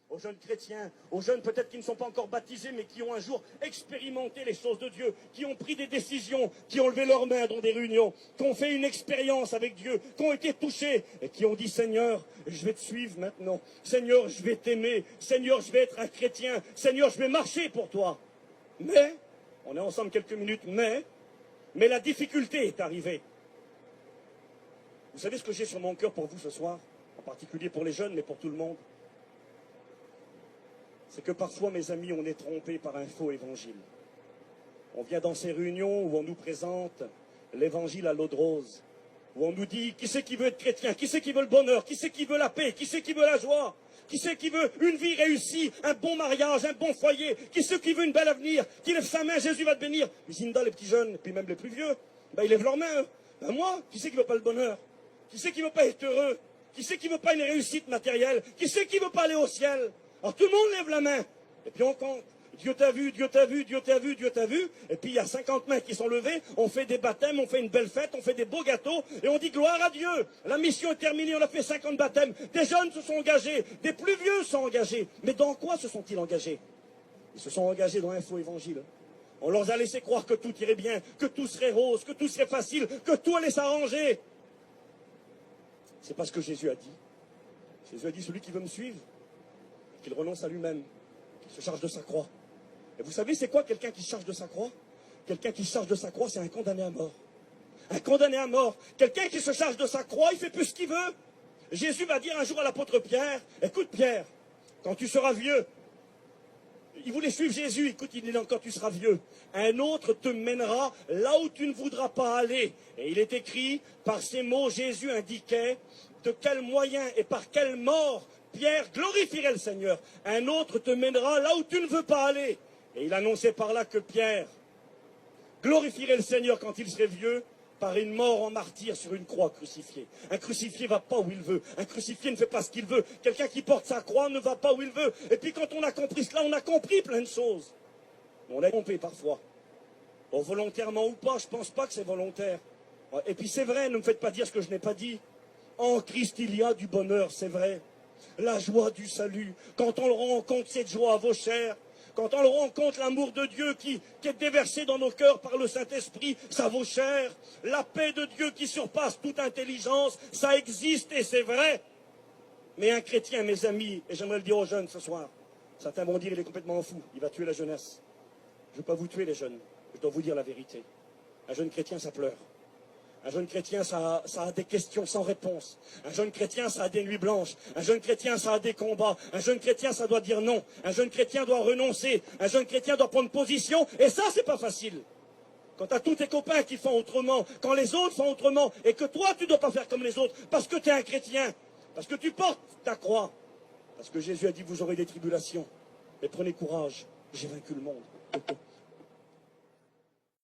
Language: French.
aux jeunes chrétiens, aux jeunes peut-être qui ne sont pas encore baptisés, mais qui ont un jour expérimenté les choses de Dieu, qui ont pris des décisions, qui ont levé leurs mains dans des réunions, qui ont fait une expérience avec Dieu, qui ont été touchés et qui ont dit: Seigneur, je vais te suivre maintenant. Seigneur, je vais t'aimer. Seigneur, je vais être un chrétien. Seigneur, je vais marcher pour toi. Mais, on est ensemble quelques minutes, mais la difficulté est arrivée. Vous savez ce que j'ai sur mon cœur pour vous ce soir, en particulier pour les jeunes, mais pour tout le monde? C'est que parfois, mes amis, on est trompés par un faux évangile. On vient dans ces réunions où on nous présente l'évangile à l'eau de rose, où on nous dit: qui c'est qui veut être chrétien? Qui c'est qui veut le bonheur? Qui c'est qui veut la paix? Qui c'est qui veut la joie? Qui c'est qui veut une vie réussie, un bon mariage, un bon foyer? Qui c'est qui veut une belle avenir? Qui lève sa main, Jésus va te bénir. Mais Zinda, les petits jeunes, et puis même les plus vieux, ben, ils lèvent leurs mains. Ben moi, qui c'est qui veut pas le bonheur? Qui c'est qui veut pas être heureux? Qui c'est qui veut pas une réussite matérielle? Qui c'est qui veut pas aller au ciel? Alors tout le monde lève la main, et puis on compte. Dieu t'a vu, Dieu t'a vu, Dieu t'a vu, Dieu t'a vu. Et puis il y a 50 mains qui sont levées, on fait des baptêmes, on fait une belle fête, on fait des beaux gâteaux, et on dit gloire à Dieu. La mission est terminée, on a fait 50 baptêmes. Des jeunes se sont engagés, des plus vieux se sont engagés. Mais dans quoi se sont-ils engagés? Ils se sont engagés dans un faux évangile. On leur a laissé croire que tout irait bien, que tout serait rose, que tout serait facile, que tout allait s'arranger. C'est pas ce que Jésus a dit. Jésus a dit: celui qui veut me suivre, qu'il renonce à lui-même, qu'il se charge de sa croix. Et vous savez, c'est quoi quelqu'un qui se charge de sa croix? Quelqu'un qui se charge de sa croix, c'est un condamné à mort. Un condamné à mort. Quelqu'un qui se charge de sa croix, il fait plus ce qu'il veut. Jésus va dire un jour à l'apôtre Pierre: écoute Pierre, quand tu seras vieux, il voulait suivre Jésus, écoute, il dit: non, quand tu seras vieux, un autre te mènera là où tu ne voudras pas aller. Et il est écrit, par ces mots, Jésus indiquait de quel moyen et par quelle mort Pierre glorifierait le Seigneur. Un autre te mènera là où tu ne veux pas aller. Et il annonçait par là que Pierre glorifierait le Seigneur quand il serait vieux, par une mort en martyr sur une croix crucifiée. Un crucifié ne va pas où il veut. Un crucifié ne fait pas ce qu'il veut. Quelqu'un qui porte sa croix ne va pas où il veut. Et puis quand on a compris cela, on a compris plein de choses. On a trompé parfois. Bon, volontairement ou pas, je ne pense pas que c'est volontaire. Et puis c'est vrai, ne me faites pas dire ce que je n'ai pas dit. En Christ, il y a du bonheur, c'est vrai. La joie du salut. Quand on le rencontre, cette joie à vos chairs. Quand on le rencontre, l'amour de Dieu qui est déversé dans nos cœurs par le Saint-Esprit, ça vaut cher. La paix de Dieu qui surpasse toute intelligence, ça existe et c'est vrai. Mais un chrétien, mes amis, et j'aimerais le dire aux jeunes ce soir, certains vont dire: il est complètement fou, il va tuer la jeunesse. Je ne veux pas vous tuer les jeunes, je dois vous dire la vérité. Un jeune chrétien, ça pleure. Un jeune chrétien, ça a des questions sans réponse. Un jeune chrétien, ça a des nuits blanches. Un jeune chrétien, ça a des combats. Un jeune chrétien, ça doit dire non. Un jeune chrétien doit renoncer. Un jeune chrétien doit prendre position. Et ça, c'est pas facile. Quand tu as tous tes copains qui font autrement, quand les autres font autrement, et que toi, tu ne dois pas faire comme les autres, parce que tu es un chrétien, parce que tu portes ta croix, parce que Jésus a dit: vous aurez des tribulations. Mais prenez courage, j'ai vaincu le monde.